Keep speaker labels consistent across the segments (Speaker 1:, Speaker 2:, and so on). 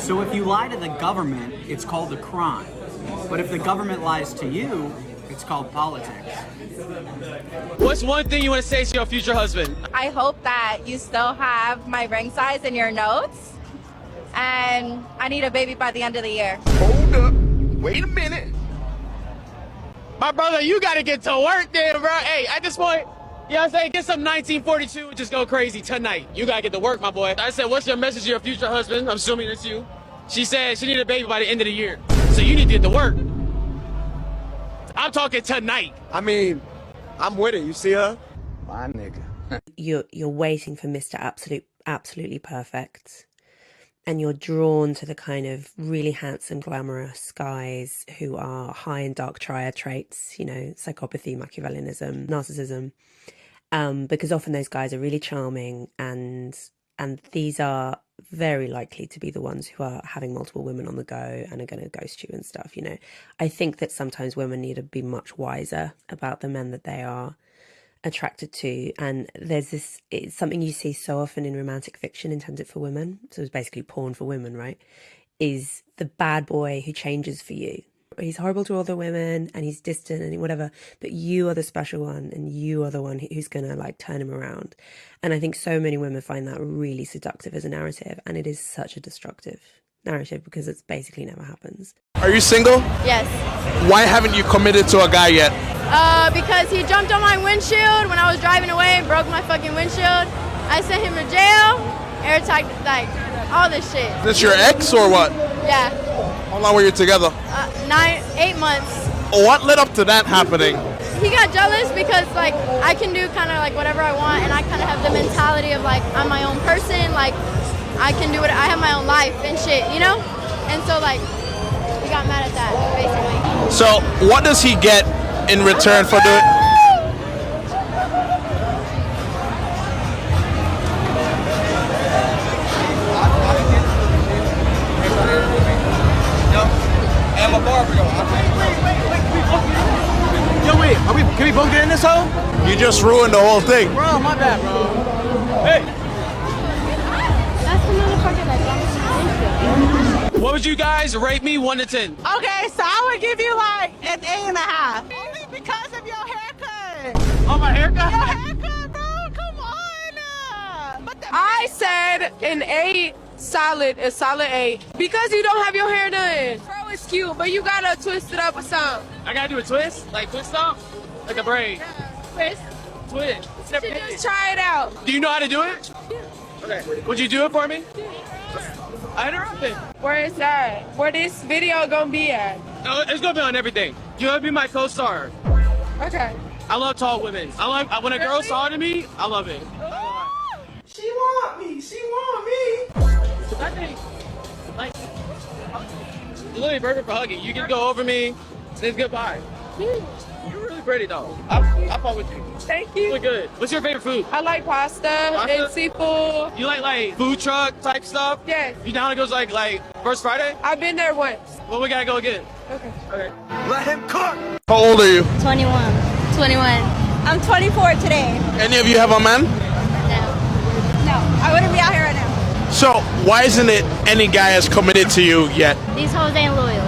Speaker 1: So if you lie to the government, it's called a crime. But if the government lies to you, it's called politics.
Speaker 2: What's one thing you want to say to your future husband?
Speaker 3: I hope that you still have my ring size in your notes. And I need a baby by the end of the year.
Speaker 4: Hold up. Wait a minute.
Speaker 2: My brother, you got to get to work then, bro. Hey, at this point, you know what I'm saying? Get some 1942 and just go crazy tonight. You got to get to work, my boy. I said, what's your message to your future husband? I'm assuming it's you. She said she needed a baby by the end of the year. So you need to get to work. I'm talking tonight.
Speaker 4: I mean, I'm with it. You see her? My nigga.
Speaker 5: You're waiting for Mr. Absolutely Perfect. And you're drawn to the kind of really handsome, glamorous guys who are high in dark triad traits, you know, psychopathy, Machiavellianism, narcissism. Because often those guys are really charming, and these are very likely to be the ones who are having multiple women on the go and are going to ghost you and stuff, you know. I think that sometimes women need to be much wiser about the men that they are attracted to, and there's this, it's something you see so often in romantic fiction intended for women, so it's basically porn for women, right, is the bad boy who changes for you. He's horrible to other women and he's distant and whatever, but you are the special one and you are the one who's gonna like turn him around. And I think so many women find that really seductive as a narrative, and it is such a destructive narrative because it's basically never happens.
Speaker 4: Are you single?
Speaker 3: Yes.
Speaker 4: Why haven't you committed to a guy yet?
Speaker 3: Because he jumped on my windshield when I was driving away and broke my fucking windshield. I sent him to jail, air tagged, like, all this shit.
Speaker 4: Is this your ex or what?
Speaker 3: Yeah.
Speaker 4: How long were you together?
Speaker 3: 8 months.
Speaker 4: What led up to that happening?
Speaker 3: He got jealous because, like, I can do kind of like whatever I want, and I kind of have the mentality of like I'm my own person, like I can do it. I have my own life and shit, you know. And so like he got mad at that basically.
Speaker 4: So what does he get in return for doing?
Speaker 1: Yo, wait, can we both get in this hole?
Speaker 4: You just ruined the whole thing.
Speaker 1: Bro, my bad, bro. Hey.
Speaker 3: That's the motherfucker that got.
Speaker 2: What would you guys rate me 1 to 10?
Speaker 6: Okay, so I would give you like an 8.5. Only because of your haircut.
Speaker 2: Oh, my haircut?
Speaker 6: Your haircut, bro. Come on.
Speaker 7: I said an 8, solid, a solid 8. Because you don't have your hair done. Bro, it's cute, but you gotta twist it up or something.
Speaker 2: I gotta do a twist? Like twist off? Like a braid?
Speaker 7: Twist.
Speaker 2: Twist.
Speaker 7: You should just try it out.
Speaker 2: Do you know how to do it? Okay. Would you do it for me? I interrupted.
Speaker 7: Where is that? Where this video gonna be at?
Speaker 2: Oh, it's gonna be on everything. You wanna be my co-star?
Speaker 7: Okay.
Speaker 2: I love tall women. I love when a girl's taller than me. I love it.
Speaker 4: She want me. She want me.
Speaker 2: I think, like, it's literally perfect for hugging. You can go over me, say goodbye. You're really pretty though. I fought with you.
Speaker 7: Thank you.
Speaker 2: Really good. What's your favorite food?
Speaker 7: I like pasta and seafood.
Speaker 2: You like food truck type stuff?
Speaker 7: Yes.
Speaker 2: You down to go like First Friday?
Speaker 7: I've been there once.
Speaker 2: Well, we gotta go again.
Speaker 7: Okay.
Speaker 2: Okay.
Speaker 4: Let him cook. How old are you?
Speaker 3: 21. I'm 24 today.
Speaker 4: Any of you have a man?
Speaker 3: No, I wouldn't be out here right now.
Speaker 4: So why isn't it any guy has committed to you yet?
Speaker 3: These hoes ain't loyal.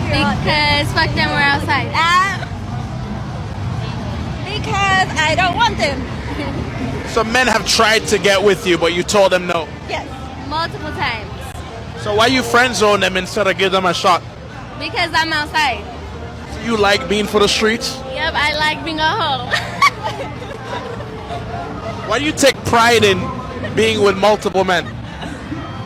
Speaker 3: Because fuck them, we're outside. Because I don't want them.
Speaker 4: Some men have tried to get with you, but you told them no.
Speaker 3: Yes. Multiple times.
Speaker 4: So why you friend zone them instead of give them a shot?
Speaker 3: Because I'm outside.
Speaker 4: So you like being for the streets?
Speaker 3: Yep, I like being a hoe.
Speaker 4: Why do you take pride in being with multiple men?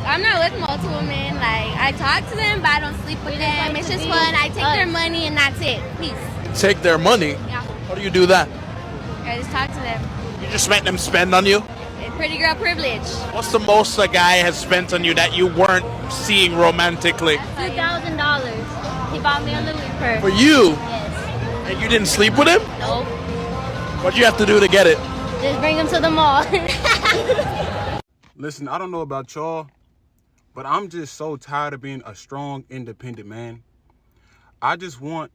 Speaker 3: I'm not with multiple men. Like, I talk to them, but I don't sleep with them. It's just fun. I take their money and that's it. Peace.
Speaker 4: Take their money?
Speaker 3: Yeah.
Speaker 4: How do you do that?
Speaker 3: I just talk to them.
Speaker 4: You just make them spend on you?
Speaker 3: Pretty girl privilege.
Speaker 4: What's the most a guy has spent on you that you weren't seeing romantically?
Speaker 3: $2,000. He bought me a Louis purse.
Speaker 4: For you?
Speaker 3: Yes.
Speaker 4: And you didn't sleep with him?
Speaker 3: Nope.
Speaker 4: What'd you have to do to get it?
Speaker 3: Just bring him to the mall.
Speaker 8: Listen, I don't know about y'all, but I'm just so tired of being a strong, independent man. I just want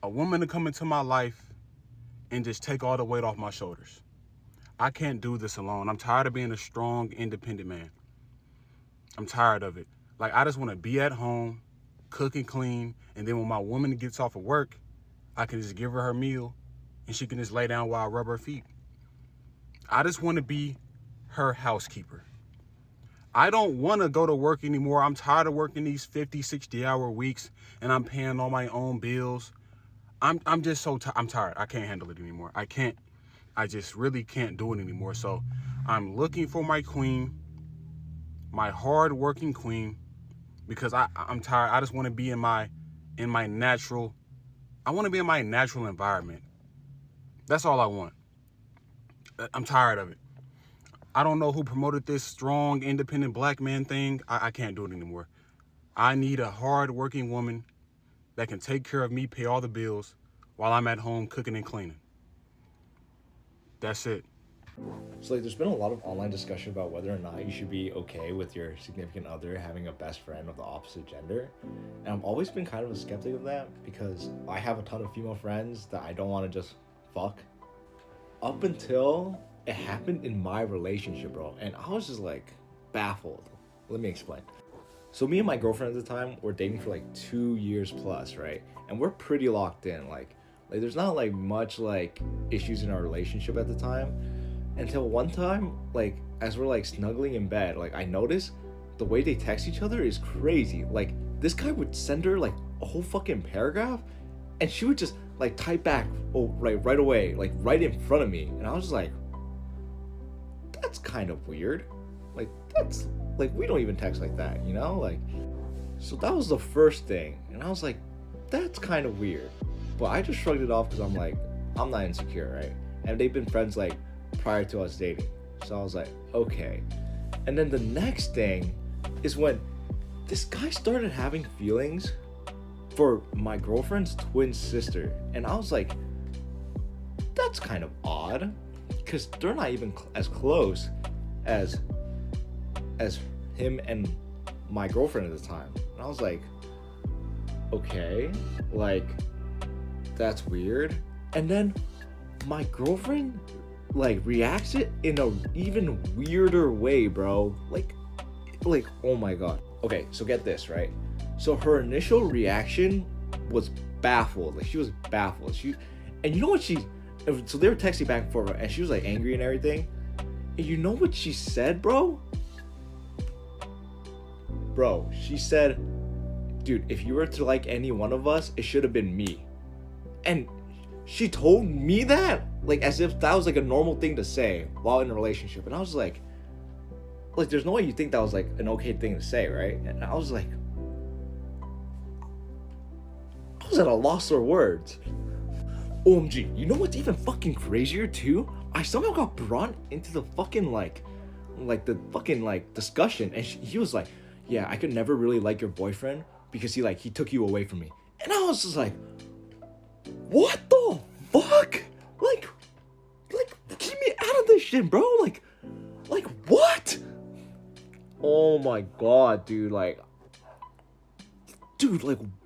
Speaker 8: a woman to come into my life and just take all the weight off my shoulders. I can't do this alone. I'm tired of being a strong, independent man. I'm tired of it. Like, I just want to be at home, cook and clean, and then when my woman gets off of work, I can just give her her meal, and she can just lay down while I rub her feet. I just want to be her housekeeper. I don't want to go to work anymore. I'm tired of working these 50, 60-hour weeks, and I'm paying all my own bills. I'm just so tired. I'm tired. I can't handle it anymore. I just really can't do it anymore. So I'm looking for my queen, my hard-working queen, because I'm tired. I just want to be in my natural, I want to be in my natural environment. That's all I want. I'm tired of it. I don't know who promoted this strong, independent black man thing. I can't do it anymore. I need a hard-working woman that can take care of me, pay all the bills, while I'm at home cooking and cleaning. That's it.
Speaker 9: So like, there's been a lot of online discussion about whether or not you should be okay with your significant other having a best friend of the opposite gender. And I've always been kind of a skeptic of that because I have a ton of female friends that I don't want to just fuck. Up until it happened in my relationship, bro. And I was just like baffled. Let me explain. So me and my girlfriend at the time were dating for like 2 years plus, right? And we're pretty locked in. Like there's not like much like issues in our relationship at the time. Until one time, like as we're like snuggling in bed, like I noticed the way they text each other is crazy. Like this guy would send her like a whole fucking paragraph and she would just like type back right away, like right in front of me. And I was just like, that's kind of weird. Like that's like, we don't even text like that, you know? Like, so that was the first thing. And I was like, that's kind of weird. But I just shrugged it off because I'm like, I'm not insecure, right? And they've been friends like prior to us dating. So I was like, okay. And then the next thing is when this guy started having feelings for my girlfriend's twin sister. And I was like, that's kind of odd because they're not even as close as him and my girlfriend at the time. And I was like, okay, like that's weird. And then my girlfriend like reacts it in a even weirder way, bro. Like oh my god. Okay, so get this, right? So her initial reaction was baffled. Like she was baffled. And you know what so they were texting back and forth, and she was like angry and everything. And you know what she said, bro? Bro, she said, dude, if you were to like any one of us, it should have been me. And she told me that like as if that was like a normal thing to say while in a relationship. And I was like there's no way you think that was like an okay thing to say, right? And I was like, I was at a loss for words. OMG, you know what's even fucking crazier too? I somehow got brought into the fucking like the fucking like discussion, and he was like, yeah, I could never really like your boyfriend because he took you away from me. And I was just like, what the fuck? Like keep me out of this shit, bro. Like what? Oh my god, dude, like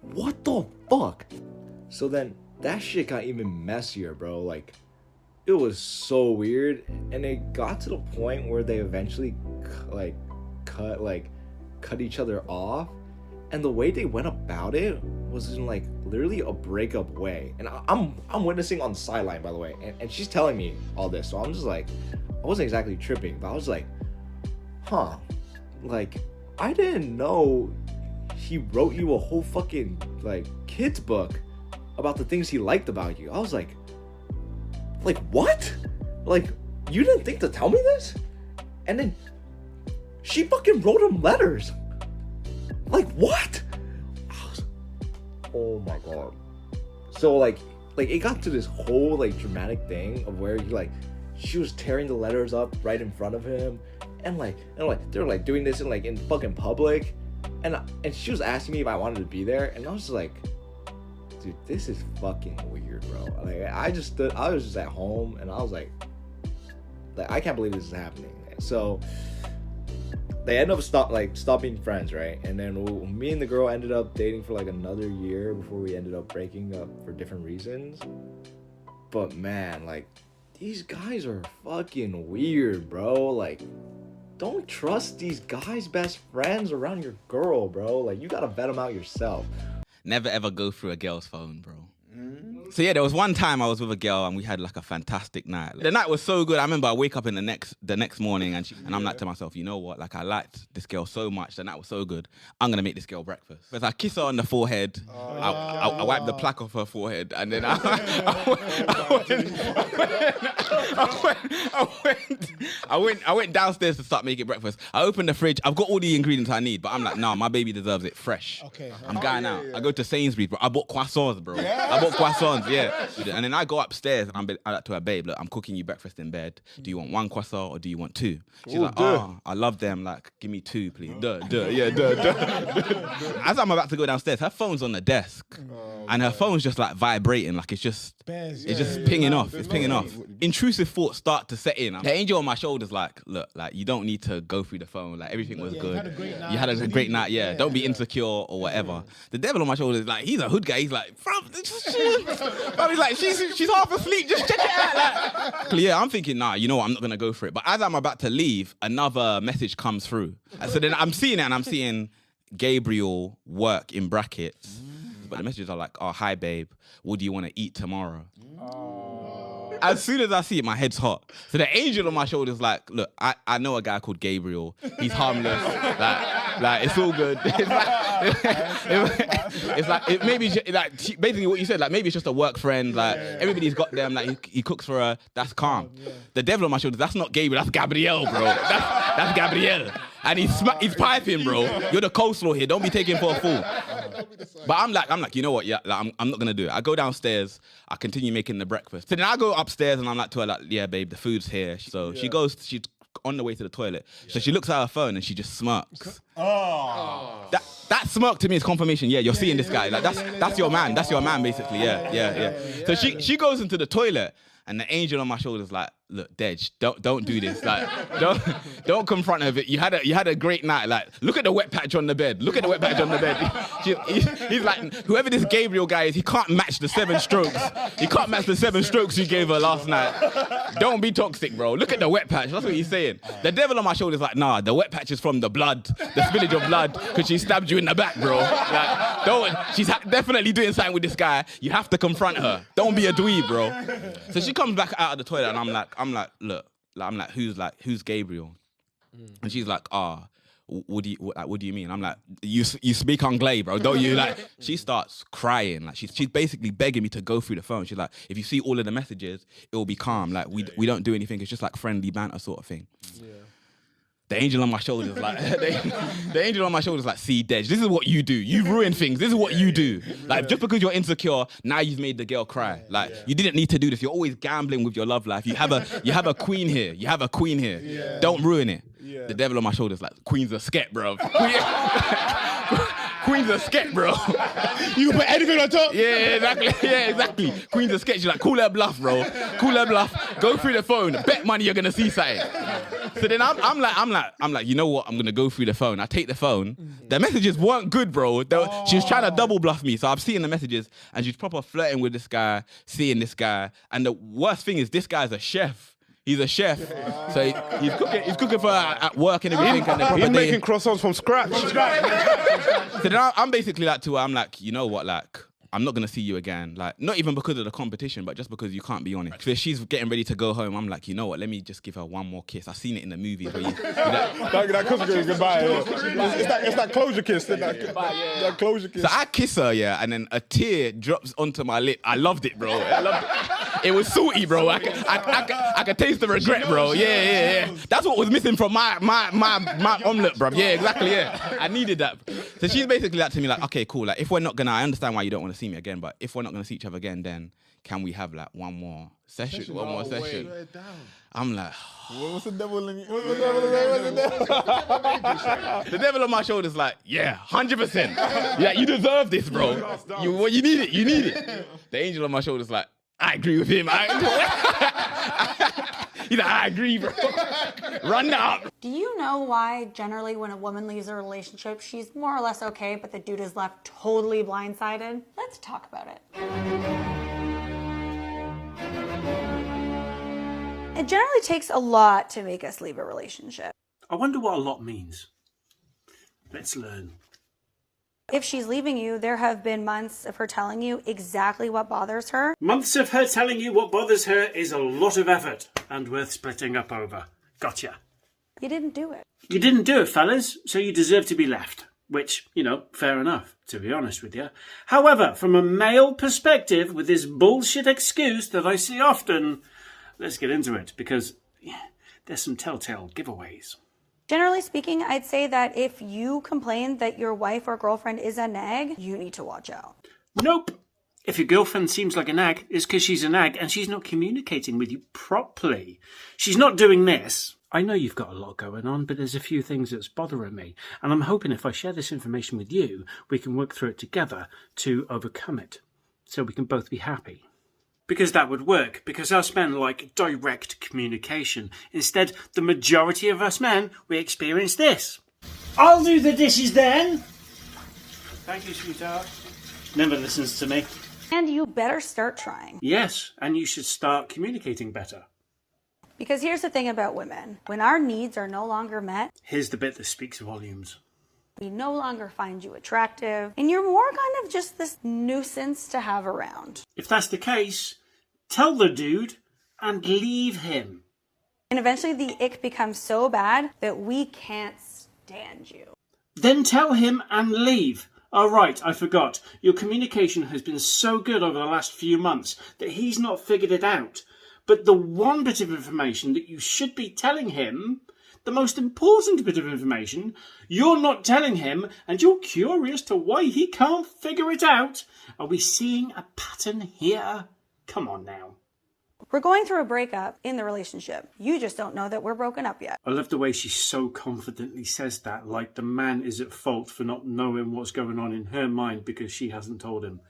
Speaker 9: what the fuck? So then that shit got even messier, bro. Like it was so weird, and it got to the point where they eventually cut each other off. And the way they went about it was in like literally a breakup way. And I'm witnessing on the sideline, by the way, and she's telling me all this, so I'm just like, I wasn't exactly tripping, but I was like, huh, like I didn't know he wrote you a whole fucking like kid's book about the things he liked about you. I was like what? Like you didn't think to tell me this? And then she fucking wrote him letters. Like what? Oh my god. So like it got to this whole like dramatic thing of where she was tearing the letters up right in front of him, and they were like doing this in fucking public, and she was asking me if I wanted to be there, and I was just like, dude, this is fucking weird, bro. Like I was just at home, and I was like I can't believe this is happening. So they end up stop being friends, right? And then me and the girl ended up dating for like another year before we ended up breaking up for different reasons. But man, like these guys are fucking weird, bro. Like don't trust these guys' best friends around your girl, bro. Like, you gotta vet them out yourself.
Speaker 10: Never ever go through a girl's phone, bro. So yeah, there was one time I was with a girl and we had like a fantastic night. The night was so good. I remember I wake up in the next morning and I'm like to myself, you know what? Like, I liked this girl so much. The night was so good. I'm gonna make this girl breakfast. But I kiss her on the forehead. I wipe the plaque off her forehead, and then I went downstairs to start making breakfast. I opened the fridge. I've got all the ingredients I need, but I'm like, nah, my baby deserves it fresh. Okay. I'm going out. I go to Sainsbury's, bro. I bought croissants, bro. I bought croissants, yeah. And then I go upstairs and I'm like to her, babe, look, I'm cooking you breakfast in bed. Do you want one croissant or do you want two? She's like, oh, I love them. Like, give me two, please. Duh. As I'm about to go downstairs, her phone's on the desk. And her phone's just like vibrating, like it's just pinging off. It's pinging off. Intrusive thoughts start to set in. The angel on my shoulder's like, look, like you don't need to go through the phone. Like everything was good. You had a great night. Yeah. Don't be insecure or whatever. The devil on my shoulder is like, he's a hood guy. He's like, he's like, she's half asleep. Just check it out. Like, yeah, I'm thinking, nah, you know what? I'm not gonna go for it. But as I'm about to leave, another message comes through. And so then I'm seeing it, and I'm seeing Gabriel work in brackets. But the messages are like, oh, hi, babe. What do you want to eat tomorrow? As soon as I see it, my head's hot. So the angel on my shoulder is like, look, I know a guy called Gabriel. He's harmless. Like it's all good. It's like maybe like basically what you said. Like maybe it's just a work friend. Like everybody's got them. Like he cooks for her. That's calm. The devil on my shoulder. That's not Gabriel. That's Gabrielle, bro. That's Gabrielle. And he's piping, bro. You're the coleslaw here. Don't be taken for a fool. But I'm like, you know what? Yeah, like, I'm not gonna do it. I go downstairs. I continue making the breakfast. So then I go upstairs and I'm like to her, like, yeah, babe, the food's here. So she's on the way to the toilet. So she looks at her phone and she just smirks. That smirk to me is confirmation. Yeah, you're seeing this guy. Like that's your man. That's your man, basically. Yeah. So she goes into the toilet. And the angel on my shoulder is like, look, Dej, don't do this. Like, don't confront her. You had a great night. Like, look at the wet patch on the bed. Look at the wet patch on the bed. He's like, whoever this Gabriel guy is, he can't match the 7 strokes. He can't match the 7 strokes you gave her last night. Don't be toxic, bro. Look at the wet patch. That's what he's saying. The devil on my shoulder is like, nah, the wet patch is from the blood, the spillage of blood, because she stabbed you in the back, bro. Like, don't. She's definitely doing something with this guy. You have to confront her. Don't be a dweeb, bro. So she comes back out of the toilet and I'm like, look, who's Gabriel? And she's like, what do you mean? I'm like, you speak Anglais, bro, don't you? Like, she starts crying. Like, she's basically begging me to go through the phone. She's like, if you see all of the messages, it will be calm. Like, we don't do anything. It's just like friendly banter sort of thing. Yeah. The angel on my shoulders, like, the angel on my shoulders, like, see, Dej, this is what you do. You ruin things. This is what you do. Like, just because you're insecure, now you've made the girl cry. Like, you didn't need to do this. You're always gambling with your love life. You have a queen here. You have a queen here. Yeah. Don't ruin it. Yeah. The devil on my shoulders, like, queen's a sket, bro. Queen's a sket, bro.
Speaker 2: You can put anything on top?
Speaker 10: Yeah, exactly. Queen's a sket. She's like, call her bluff, bro. Call her bluff. Go through the phone. Bet money you're gonna see something. So then I'm like, you know what? I'm gonna go through the phone. I take the phone. The messages weren't good, bro. She was trying to double bluff me. So I'm seeing the messages, and she's proper flirting with this guy, seeing this guy. And the worst thing is, this guy's a chef. He's a chef, so he's cooking for her at work and everything.
Speaker 2: He's making croissants from scratch.
Speaker 10: So then I'm basically like to her, I'm like, you know what, like, I'm not gonna see you again. Like, not even because of the competition, but just because you can't be honest. So she's getting ready to go home. I'm like, you know what? Let me just give her one more kiss. I've seen it in the movies where
Speaker 2: that kiss goodbye. It's that closure kiss. That closure kiss.
Speaker 10: So I kiss her, yeah, and then a tear drops onto my lip. I loved it, bro. I loved it. It was salty, bro. I could taste the regret, bro. Yeah. That's what was missing from my omelette, bro. Yeah, exactly. Yeah, I needed that. So she's basically like to me, like, okay, cool. Like, if we're not gonna, I understand why you don't want to see me again, but if we're not gonna see each other again, then can we have like one more session? One more session. I'm like,
Speaker 2: what's the devil in you?
Speaker 10: The devil on my shoulder's like, yeah, 100%. Yeah, you deserve this, bro. You need it. You need it. The angel on my shoulder's like, I agree with him. He's like, I agree, bro. Run up.
Speaker 11: Do you know why generally when a woman leaves a relationship, she's more or less okay, but the dude is left totally blindsided? Let's talk about it. It generally takes a lot to make us leave a relationship.
Speaker 12: I wonder what a lot means. Let's learn.
Speaker 11: If she's leaving you, there have been months of her telling you exactly what bothers her.
Speaker 12: Months of her telling you what bothers her is a lot of effort and worth splitting up over. Gotcha.
Speaker 11: You didn't do it.
Speaker 12: You didn't do it, fellas, so you deserve to be left. Which, you know, fair enough, to be honest with you. However, from a male perspective, with this bullshit excuse that I see often, let's get into it, because there's some telltale giveaways.
Speaker 11: Generally speaking, I'd say that if you complain that your wife or girlfriend is a nag, you need to watch out.
Speaker 12: Nope. If your girlfriend seems like a nag, it's because she's a nag and she's not communicating with you properly. She's not doing this. I know you've got a lot going on, but there's a few things that's bothering me. And I'm hoping if I share this information with you, we can work through it together to overcome it. So we can both be happy. Because that would work, because us men like direct communication. Instead, the majority of us men, we experience this. I'll do the dishes then. Thank you, sweetheart. Never listens to me.
Speaker 11: And you better start trying.
Speaker 12: Yes, and you should start communicating better.
Speaker 11: Because here's the thing about women. When our needs are no longer met,
Speaker 12: here's the bit that speaks volumes.
Speaker 11: We no longer find you attractive, and you're more kind of just this nuisance to have around.
Speaker 12: If that's the case, tell the dude and leave him.
Speaker 11: And eventually the ick becomes so bad that we can't stand you.
Speaker 12: Then tell him and leave. Oh right, I forgot. Your communication has been so good over the last few months that he's not figured it out. But the one bit of information that you should be telling him, the most important bit of information, you're not telling him, and you're curious to why he can't figure it out. Are we seeing a pattern here? Come on now.
Speaker 11: We're going through a breakup in the relationship. You just don't know that we're broken up yet.
Speaker 12: I love the way she so confidently says that, like the man is at fault for not knowing what's going on in her mind because she hasn't told him.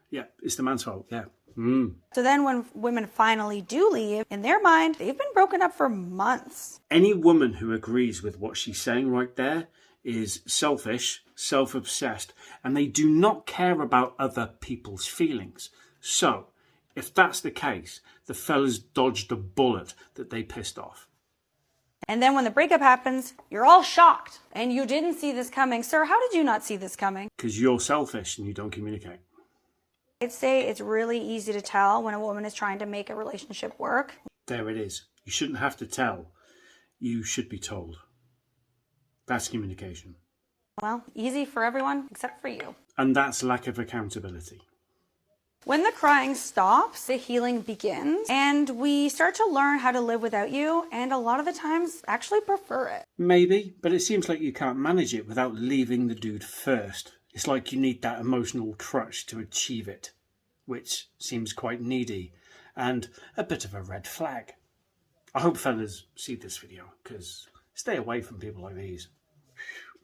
Speaker 12: Yeah, it's the man's fault, yeah.
Speaker 11: So then when women finally do leave, in their mind, they've been broken up for months.
Speaker 12: Any woman who agrees with what she's saying right there is selfish, self-obsessed, and they do not care about other people's feelings. So, if that's the case, the fellas dodged a bullet that they pissed off.
Speaker 11: And then when the breakup happens, you're all shocked. And you didn't see this coming. Sir, how did you not see this coming?
Speaker 12: Because you're selfish and you don't communicate.
Speaker 11: I'd say it's really easy to tell when a woman is trying to make a relationship work.
Speaker 12: There it is. You shouldn't have to tell. You should be told. That's communication.
Speaker 11: Well, easy for everyone except for you.
Speaker 12: And that's lack of accountability.
Speaker 11: When the crying stops, the healing begins, and we start to learn how to live without you, and a lot of the times actually prefer it.
Speaker 12: Maybe, but it seems like you can't manage it without leaving the dude first. It's like you need that emotional crutch to achieve it, which seems quite needy and a bit of a red flag. I hope fellas see this video, because stay away from people like these.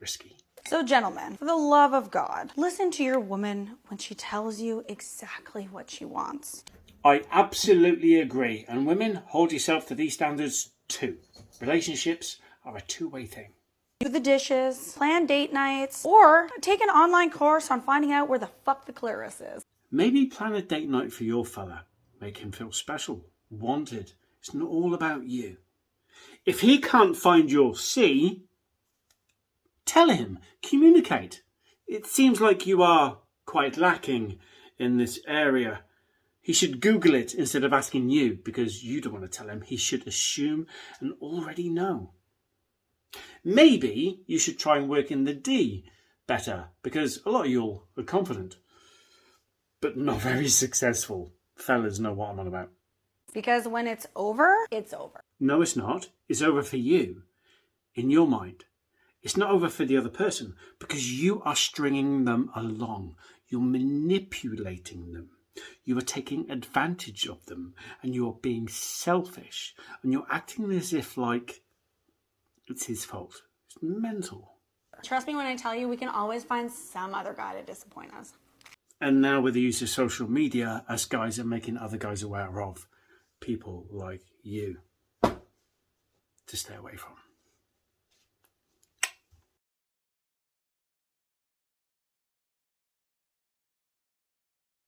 Speaker 12: Risky.
Speaker 11: So gentlemen, for the love of God, listen to your woman when she tells you exactly what she wants.
Speaker 12: I absolutely agree, and women, hold yourself to these standards too. Relationships are a two-way thing.
Speaker 11: Do the dishes, plan date nights, or take an online course on finding out where the fuck the clitoris is.
Speaker 12: Maybe plan a date night for your fella. Make him feel special, wanted. It's not all about you. If he can't find your C, tell him, communicate. It seems like you are quite lacking in this area. He should Google it instead of asking you, because you don't want to tell him. He should assume and already know. Maybe you should try and work in the D better, because a lot of you are confident, but not very successful. Fellas know what I'm on about.
Speaker 11: Because when it's over, it's over.
Speaker 12: No, it's not. It's over for you, in your mind. It's not over for the other person, because you are stringing them along. You're manipulating them. You are taking advantage of them, and you are being selfish, and you're acting as if like it's his fault. It's mental.
Speaker 11: Trust me when I tell you, we can always find some other guy to disappoint us.
Speaker 12: And now with the use of social media, us guys are making other guys aware of people like you to stay away from.